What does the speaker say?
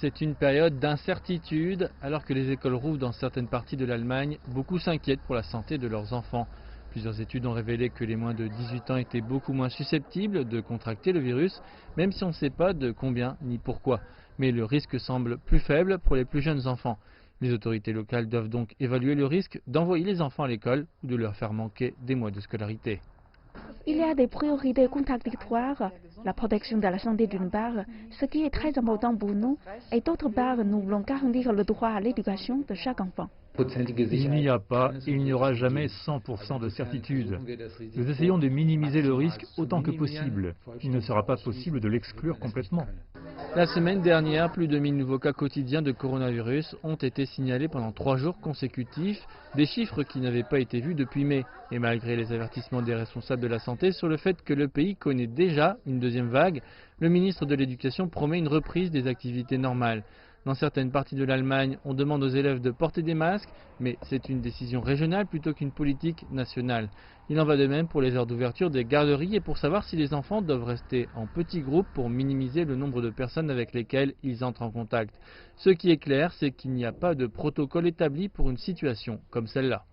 c'est une période d'incertitude. Alors que les écoles rouvrent dans certaines parties de l'Allemagne, beaucoup s'inquiètent pour la santé de leurs enfants. Plusieurs études ont révélé que les moins de 18 ans étaient beaucoup moins susceptibles de contracter le virus, même si on ne sait pas de combien ni pourquoi. Mais le risque semble plus faible pour les plus jeunes enfants. Les autorités locales doivent donc évaluer le risque d'envoyer les enfants à l'école ou de leur faire manquer des mois de scolarité. Il y a des priorités contradictoires. La protection de la santé d'une part, ce qui est très important pour nous, et d'autre part, nous voulons garantir le droit à l'éducation de chaque enfant. Il n'y a pas et il n'y aura jamais 100% de certitude. Nous essayons de minimiser le risque autant que possible. Il ne sera pas possible de l'exclure complètement. La semaine dernière, plus de 1000 nouveaux cas quotidiens de coronavirus ont été signalés pendant 3 jours consécutifs, des chiffres qui n'avaient pas été vus depuis mai. Et malgré les avertissements des responsables de la santé sur le fait que le pays connaît déjà une deuxième vague, le ministre de l'Éducation promet une reprise des activités normales. Dans certaines parties de l'Allemagne, on demande aux élèves de porter des masques, mais c'est une décision régionale plutôt qu'une politique nationale. Il en va de même pour les heures d'ouverture des garderies et pour savoir si les enfants doivent rester en petits groupes pour minimiser le nombre de personnes avec lesquelles ils entrent en contact. Ce qui est clair, c'est qu'il n'y a pas de protocole établi pour une situation comme celle-là.